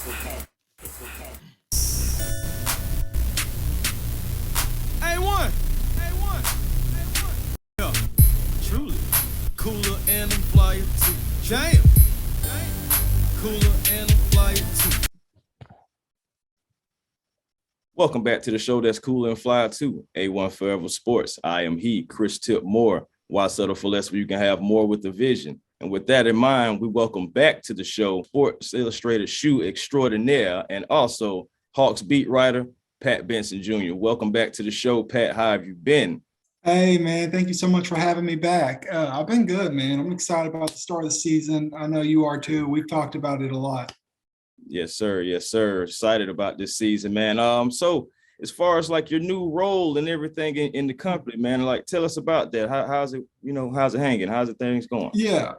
A1, A1, A1. Yeah, truly. Cooler and I'm flyer too. Jam. Cooler and I'm flyer too. Welcome back to the show that's cooler and fly too. A1Forever Sports. I am he, Chris Tip Moore. Why settle for less when you can have more with the vision? And with that in mind, we welcome back to the show Sports Illustrated shoe extraordinaire and also Hawks beat writer Pat Benson, Jr. Welcome back to the show, Pat. How have you been? Hey, man, thank you so much for having me back. I've been good, man. I'm excited about the start of the season. I know you are too. We've talked about it a lot. Yes, sir. Yes, sir. Excited about this season, man. So as far as like your new role and everything in the company, man, like tell us about that. How's it, how's it hanging? How's the things going? Yeah.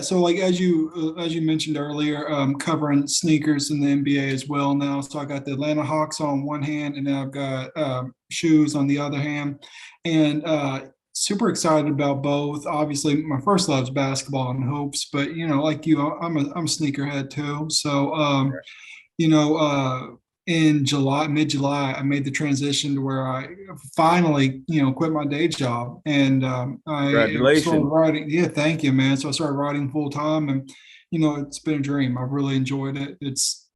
So like as you mentioned earlier, covering sneakers in the NBA as well now. So I got the Atlanta Hawks on one hand, and then I've got shoes on the other hand, and super excited about both. Obviously, my first love is basketball and hoops, but like you, I'm a sneakerhead too. So you know, in mid-July, I made the transition to where I finally, quit my day job, and I started Congratulations. writing. Yeah, thank you, man. So I started writing full time, and it's been a dream. I've really enjoyed it. It's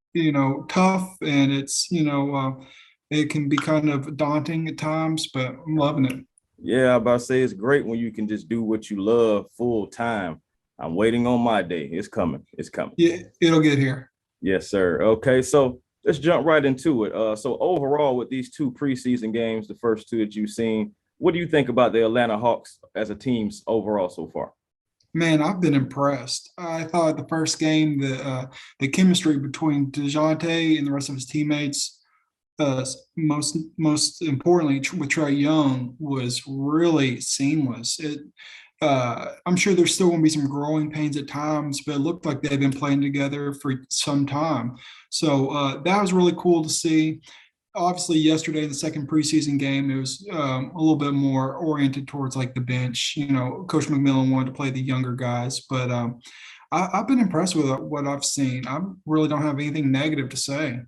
tough, and it can be kind of daunting at times, but I'm loving it. Yeah, I'm about to say it's great when you can just do what you love full time. I'm waiting on my day. It's coming. It's coming. Yeah, it'll get here. Yes, sir. Okay, so let's jump right into it. So overall, with these two preseason games, the first two that you've seen, what do you think about the Atlanta Hawks as a team's overall so far? Man, I've been impressed. I thought the first game, the chemistry between Dejounte and the rest of his teammates, most importantly with Trae Young, was really seamless. I'm sure there's still going to be some growing pains at times, but it looked like they've been playing together for some time. So that was really cool to see. Obviously, yesterday, the second preseason game, it was a little bit more oriented towards like the bench. Coach McMillan wanted to play the younger guys, but I've been impressed with what I've seen. I really don't have anything negative to say.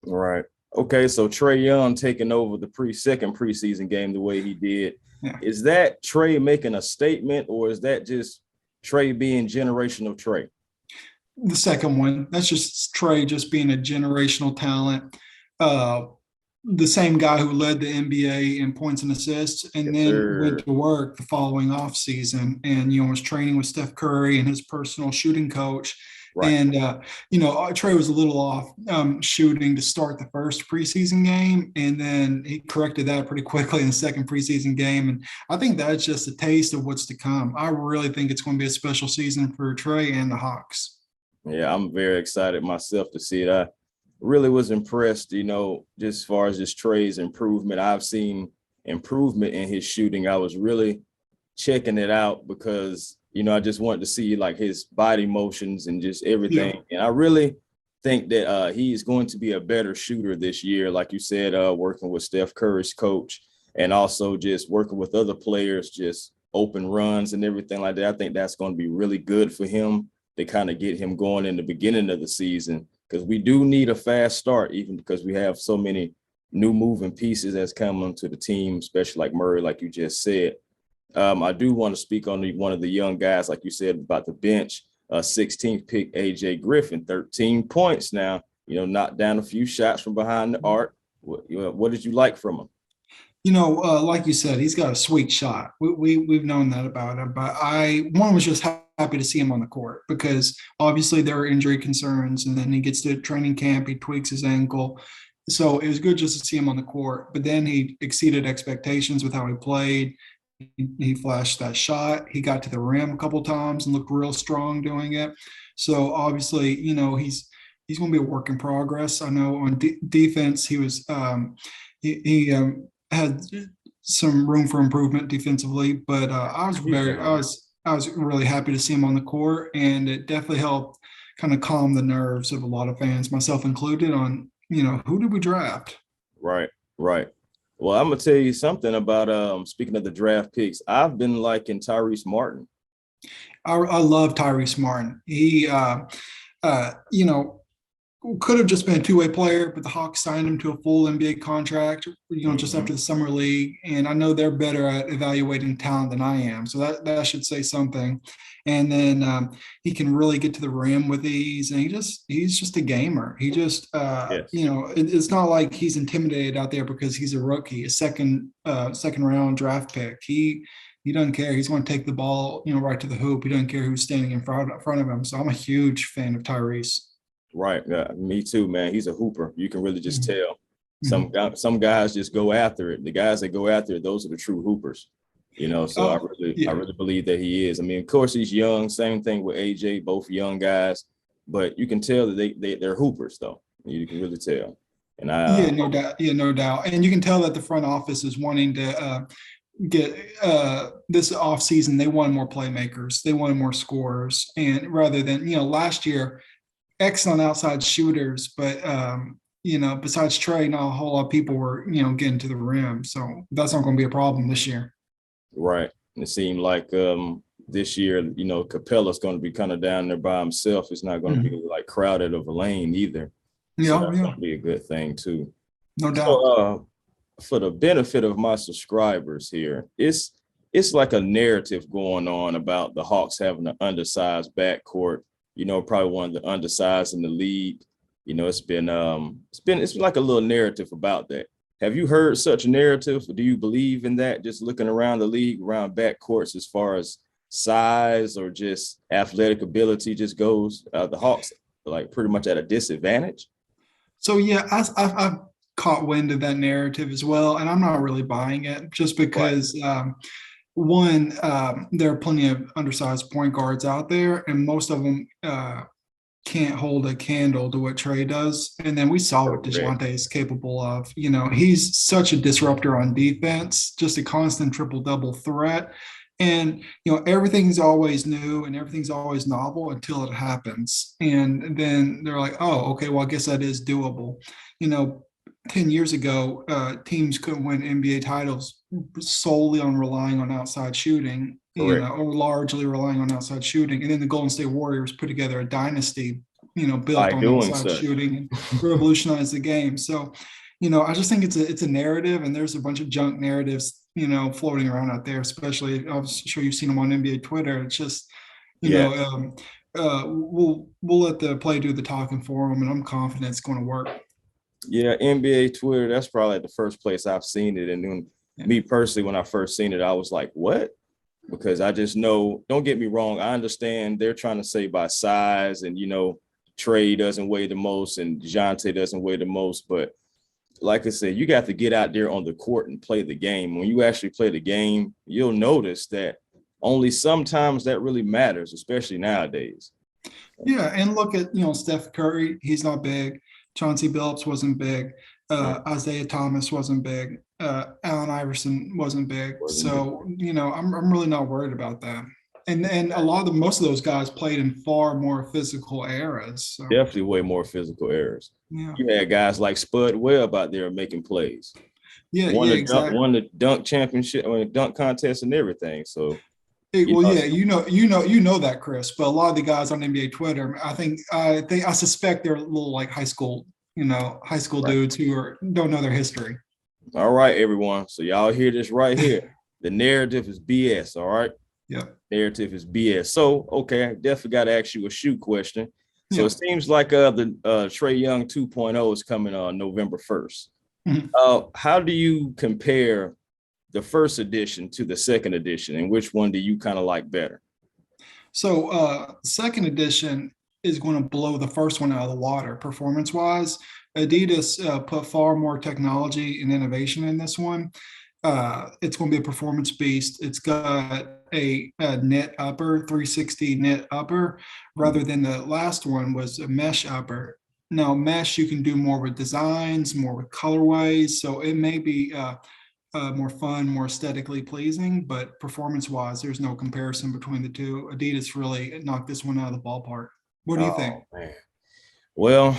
Right. Okay, so Trae Young taking over the second preseason game the way he did. Yeah. Is that Trae making a statement, or is that just Trae being generational Trae? The second one, that's just Trae just being a generational talent. Uh, the same guy who led the NBA in points and assists, and Yes, then sir. went to work the following offseason and was training with Steph Curry and his personal shooting coach. Right. And Trae was a little off shooting to start the first preseason game, and then he corrected that pretty quickly in the second preseason game. And I think that's just a taste of what's to come. I really think it's going to be a special season for Trae and the Hawks. Yeah, I'm very excited myself to see it. I really was impressed, just as far as just Trae's improvement. I've seen improvement in his shooting. I was really checking it out because, I just wanted to see like his body motions and just everything. Yeah. And I really think that he's going to be a better shooter this year, like you said, working with Steph Curry's coach and also just working with other players, just open runs and everything like that. I think that's going to be really good for him to kind of get him going in the beginning of the season, because we do need a fast start, even because we have so many new moving pieces that's coming to the team, especially like Murray, like you just said. I do want to speak on one of the young guys, like you said, about the bench. 16th pick, AJ Griffin, 13 points now, knocked down a few shots from behind the arc. What did you like from him? Like you said, he's got a sweet shot. We've known that about him, but one was just happy to see him on the court because obviously there are injury concerns, and then he gets to training camp, he tweaks his ankle. So it was good just to see him on the court, but then he exceeded expectations with how he played. He flashed that shot. He got to the rim a couple times and looked real strong doing it. So obviously, he's going to be a work in progress. I know on defense, he was he had some room for improvement defensively, but I was really happy to see him on the court, and it definitely helped kind of calm the nerves of a lot of fans, myself included, on who did we draft? Right. Well, I'm gonna tell you something about speaking of the draft picks. I've been liking Tyrese Martin. I love Tyrese Martin. He could have just been a two-way player, but the Hawks signed him to a full NBA contract, just Mhm. after the summer league. And I know they're better at evaluating talent than I am. So that should say something. And then he can really get to the rim with ease. And he's just a gamer. He just, Yes. it's not like he's intimidated out there because he's a rookie, a second round draft pick. He doesn't care. He's going to take the ball, right to the hoop. He doesn't care who's standing in front of him. So I'm a huge fan of Tyrese. Right. Yeah, me too, man. He's a hooper. You can really just Mhm. tell. Mhm. Some guys just go after it. The guys that go after it, those are the true hoopers. So I Oh, really, I yeah. really believe that he is. I mean, of course, he's young. Same thing with AJ, both young guys, but you can tell that they're hoopers, though. You can really tell. And Yeah, no doubt. Yeah, no doubt. And you can tell that the front office is wanting to get this offseason, they wanted more playmakers, they wanted more scorers. And rather than, last year, excellent outside shooters, but besides Trae, not a whole lot of people were, getting to the rim. So that's not going to be a problem this year. right. And it seemed like this year, Capella's going to be kind of down there by himself. It's not going to be Mhm. like crowded of a lane either. So Yeah, that's yeah, going to be a good thing too. no So doubt. for the benefit of my subscribers here, it's like a narrative going on about the Hawks having an undersized backcourt. Probably one of the undersized in the league. It's been like a little narrative about that. Have you heard such a narrative? Or do you believe in that? Just looking around the league, around backcourts, as far as size or just athletic ability just goes, the Hawks like pretty much at a disadvantage. So yeah, I've caught wind of that narrative as well, and I'm not really buying it just Right. because one, there are plenty of undersized point guards out there, and most of them can't hold a candle to what Trae does. And then we saw what Correct. DeJounte is capable of. He's such a disruptor on defense, just a constant triple double threat. And everything's always new and everything's always novel until it happens. And then they're like, oh, okay, well, I guess that is doable. You know, 10 years ago, teams couldn't win NBA titles solely on relying on outside shooting, Correct. or largely relying on outside shooting. And then the Golden State Warriors put together a dynasty, built By on doing outside such. shooting and revolutionized the game. So, I just think it's a narrative, and there's a bunch of junk narratives, floating around out there. Especially, I'm sure you've seen them on NBA Twitter. It's just, you Yeah. know, we'll let the play do the talking for them, and I'm confident it's going to work. Yeah, NBA Twitter, that's probably the first place I've seen it. And then Yeah. me personally, when I first seen it, I was like, what? Because I just know, don't get me wrong, I understand they're trying to say by size and, Trae doesn't weigh the most and Jr.To doesn't weigh the most. But like I said, you got to get out there on the court and play the game. When you actually play the game, you'll notice that only sometimes that really matters, especially nowadays. Yeah, and look at Steph Curry. He's not big. Chauncey Billups wasn't big. Right. Isaiah Thomas wasn't big. Allen Iverson wasn't big. Wasn't it? So I'm really not worried about that. And a lot of most of those guys played in far more physical eras. So Definitely way more physical errors. yeah, You had guys like Spud Webb out there making plays. yeah, Won yeah, the dunk, exactly. won the dunk championship, dunk contest and everything. So, Well, know, yeah, you know that, Chris. But a lot of the guys on NBA Twitter, I suspect they're little like high school right. dudes who don't know their history. All right, everyone. So y'all hear this right here. The narrative is BS. All right. Yeah, Narrative is BS. So, okay, I definitely got to ask you a shoot question. So yeah. it seems like the Trae Young 2.0 is coming on November 1st. Mhm. How do you compare the first edition to the second edition, and which one do you kind of like better? So second edition is going to blow the first one out of the water performance wise. Adidas put far more technology and innovation in this one. It's going to be a performance beast. It's got a net upper, 360 net upper, rather than the last one was a mesh upper. Now, mesh, you can do more with designs, more with colorways. So it may be more fun, more aesthetically pleasing, but performance-wise, there's no comparison between the two. Adidas really knocked this one out of the ballpark. What do you think? Oh man. Well,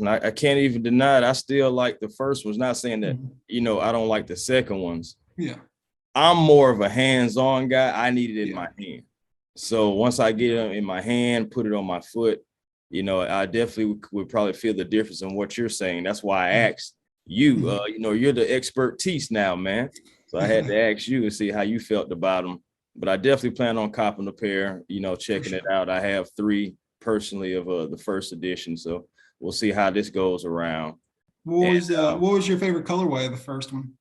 I can't even deny it. I still like the first ones. Not saying that, Mhm. I don't like the second ones. Yeah, I'm more of a hands-on guy. I need it in yeah, my hand. So once I get it in my hand, put it on my foot, I definitely would probably feel the difference in what you're saying. That's why I asked you. You're the expertise now, man. So I had to ask you and see how you felt about them. But I definitely plan on copping a pair, checking it out. I have 3 personally of the first edition. So we'll see how this goes around. What was your favorite colorway of the first one?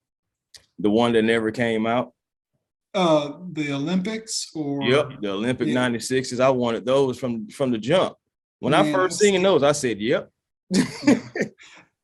The one that never came out. The Olympics or Yep, the Olympic 96s. I wanted those from the jump. When I first seen those, I said, "Yep."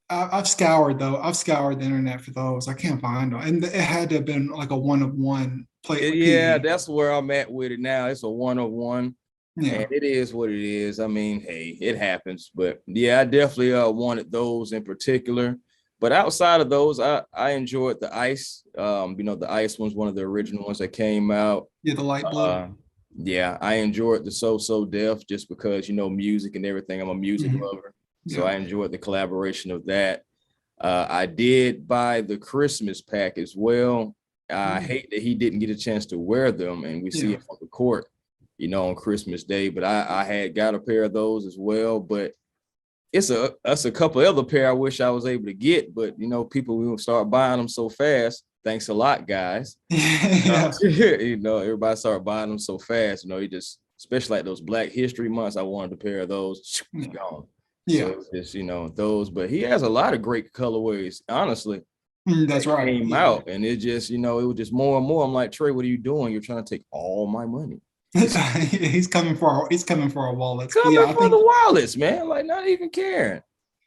I've scoured the internet for those. I can't find them, and it had to have been like a one of one play. Yeah, that's where I'm at with it now. It's a 1-of-1. Yeah. And it is what it is. I mean, hey, it happens. But yeah, I definitely wanted those in particular. But outside of those, I enjoyed the ice. The ice one's one of the original ones that came out. Yeah, the light blue. Yeah, I enjoyed the So Def just because, music and everything. I'm a music lover. So I enjoyed the collaboration of that. I did buy the Christmas pack as well. I hate that he didn't get a chance to wear them and we see him on the court, on Christmas Day. But I had got a pair of those as well. But that's a couple other pair I wish I was able to get. But, people will start buying them so fast. Thanks a lot, guys. Everybody started buying them so fast. Especially like those Black History months, I wanted a pair of those. Gone. Yeah. So it's just, those. But he has a lot of great colorways, honestly. That's right. Came out, and it just, it was just more and more. I'm like, Trae, what are you doing? You're trying to take all my money. He's coming for our wallets. Coming for the wallets, man. Like, not even caring.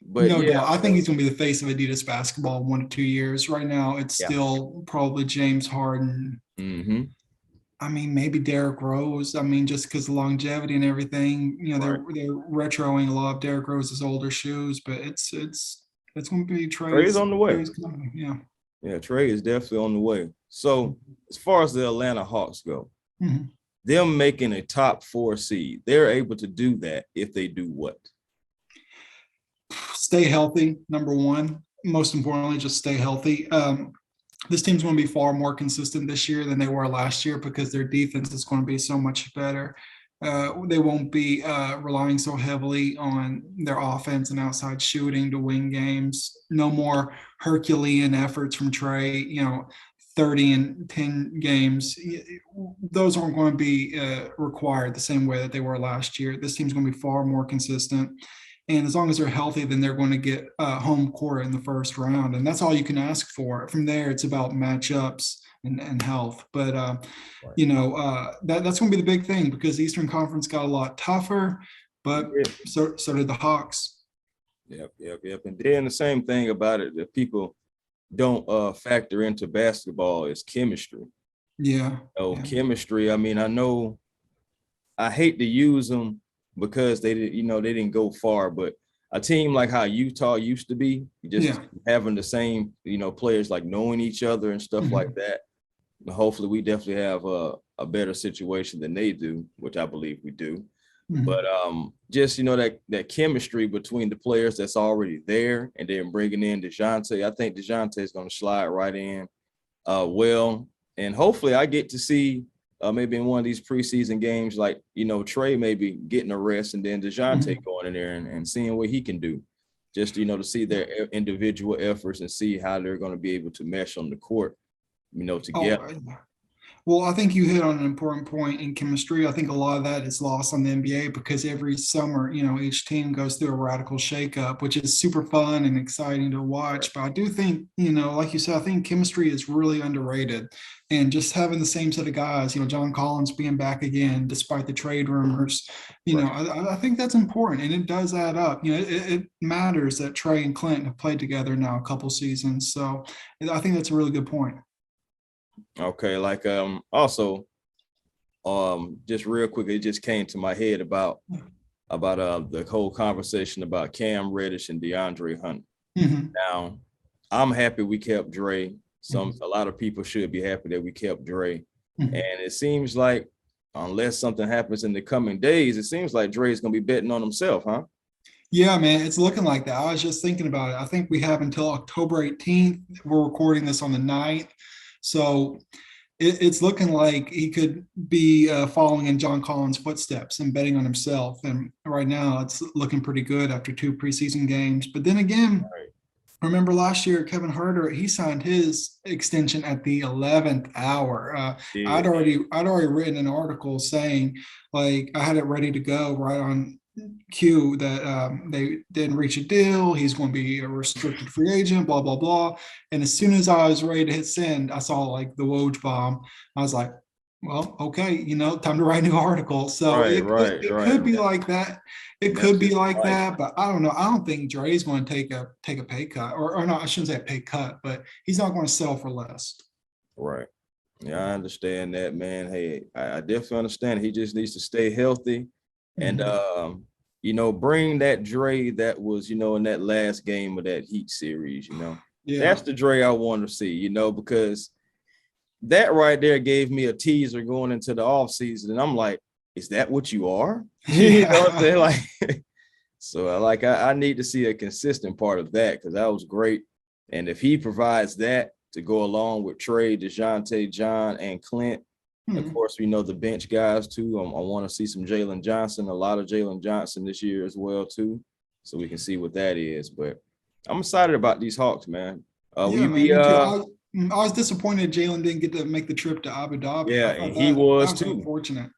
But no doubt. I think he's going to be the face of Adidas basketball in 1 to 2 years. Right now, it's still probably James Harden. Mm-hmm. I mean, maybe Derrick Rose. I mean, just because of longevity and everything, they're retroing a lot of Derrick Rose's older shoes, but it's going to be Trae's on the way. Yeah, Trae is definitely on the way. So as far as the Atlanta Hawks go, them making a top 4 seed, they're able to do that if they do what? Stay healthy, number one. Most importantly, just stay healthy. This team's going to be far more consistent this year than they were last year because their defense is going to be so much better. They won't be relying so heavily on their offense and outside shooting to win games. No more Herculean efforts from Trae, 30 and 10 games. Those aren't going to be required the same way that they were last year. This team's going to be far more consistent. And as long as they're healthy, then thgoing to get home court in the first round. And that's all you can ask for. From there, it's about matchups and health. But, that's going to be the big thing because the Eastern Conference got a lot tougher, but so did the Hawks. Yep. And then the same thing about it that people don't factor into basketball is chemistry. Yeah. Chemistry. I mean, I hate to use them because they didn't go far, but a team like how Utah used to be, just having the same, players like knowing each other and stuff like that. Hopefully we definitely have a better situation than they do, which I believe we do. But just, that chemistry between the players that's already there and then bringing in Jr.To. I think Jr.To is going to slide right in well. And hopefully I get to see maybe in one of these preseason games, like, Trae maybe getting a rest and then Jr.To going in there and seeing what he can do. Just, to see their individual efforts and see how they're going to be able to mesh on the court, together. Well, I think you hit on an important point in chemistry. I think a lot of that is lost on the NBA because every summer, each team goes through a radical shakeup, which is super fun and exciting to watch. But I do think, like you said, I think chemistry is really underrated. And just having the same set of guys, John Collins being back again, despite the trade rumors, I think that's important. And it does add up. It matters that Trae and Clint have played together now a couple seasons. So I think that's a really good point. Okay, like also just real quick, it just came to my head about the whole conversation about Cam Reddish and DeAndre Hunter. Now, I'm happy we kept Dre. A lot of people should be happy that we kept Dre. And it seems like unless something happens in the coming days, it seems like Dre is gonna be betting on himself, huh? Yeah, man, it's looking like that. I was just thinking about it. I think we have until October 18th. We're recording this on the 9th. So it's looking like he could be following in John Collins' footsteps and betting on himself. And right now, it's looking pretty good after 2 preseason games. But then again, Right. remember last year, Kevin Herter, he signed his extension at the 11th hour. Yeah. I'd already written an article saying, like, I had it ready to go right on cue that they didn't reach a deal. He's going to be a restricted free agent, blah, blah, blah. And as soon as I was ready to hit send, I saw like the Woj bomb. I was like, well, okay, time to write a new article. So Right, right, it right. could be like that. It That's could be just like life. that, but I don't know. I don't think Dre's going to take a pay cut, or no, I shouldn't say a pay cut, but he's not going to sell for less. Right. Yeah, I understand that, man. Hey, I definitely understand. He just needs to stay healthy and bring that Dre that was, in that last game of that Heat series, Yeah, That's the Dre I want to see, because that right there gave me a teaser going into the offseason. And I'm like, is that what you are? You know what I'm saying? Like, so I need to see a consistent part of that because that was great. And if he provides that to go along with Trae, DeJounte, John, and Clint, of course, we know the bench guys too. I want to see some Jalen Johnson, a lot of Jalen Johnson this year as well too, so we can see what that is. But I'm excited about these Hawks, man. Will yeah, you man. be? Me too. I was disappointed Jalen didn't get to make the trip to Abu Dhabi. Yeah, I thought and he that was was too. unfortunate.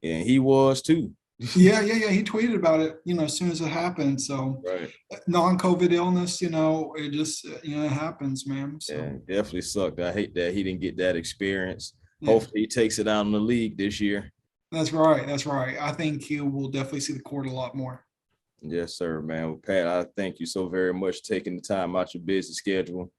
And he was too. Yeah. He tweeted about it, as soon as it happened. So Right. non-COVID illness, it just, it happens, man. So Yeah, definitely sucked. I hate that he didn't get that experience. yeah, Hopefully he takes it out in the league this year. that's right. That's right. I think he will definitely see the court a lot more. Yes, sir, man. Well, Pat, I thank you so very much for taking the time out your busy schedule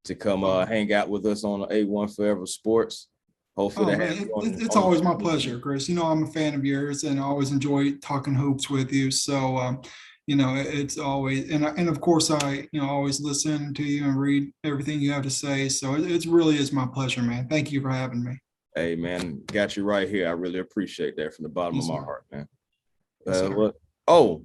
to come hang out with us on the A1Forever Sports. Hopefully Oh man, it's always my pleasure, Chris. I'm a fan of yours, and I always enjoy talking hoops with you. So, it's always and of course I always listen to you and read everything you have to say. So it really is my pleasure, man. Thank you for having me. Hey, man, got you right here. I really appreciate that from the bottom of my heart, man.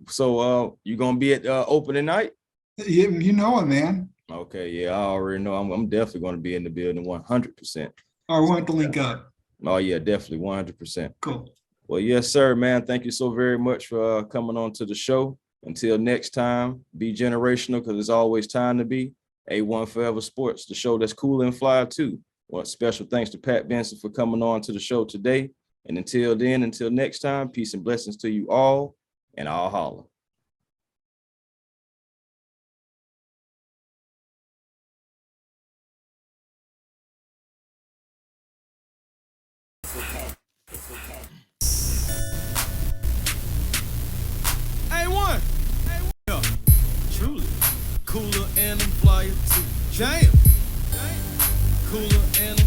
So you gonna be at opening night? You know it, man. Okay, yeah, I already know. I'm definitely going to be in the building 100%. All right, we want to link up. Oh yeah, definitely 100%. Cool. Well, yes, sir, man. Thank you so very much for coming on to the show. Until next time, be generational because it's always time to be. A1Forever Sports, the show that's cool and fly too. Well, special thanks to Pat Benson for coming on to the show today. And until next time, peace and blessings to you all, and I'll holler. A1. Yeah, truly. Cooler and I'm flyer too. Jam. Cooler and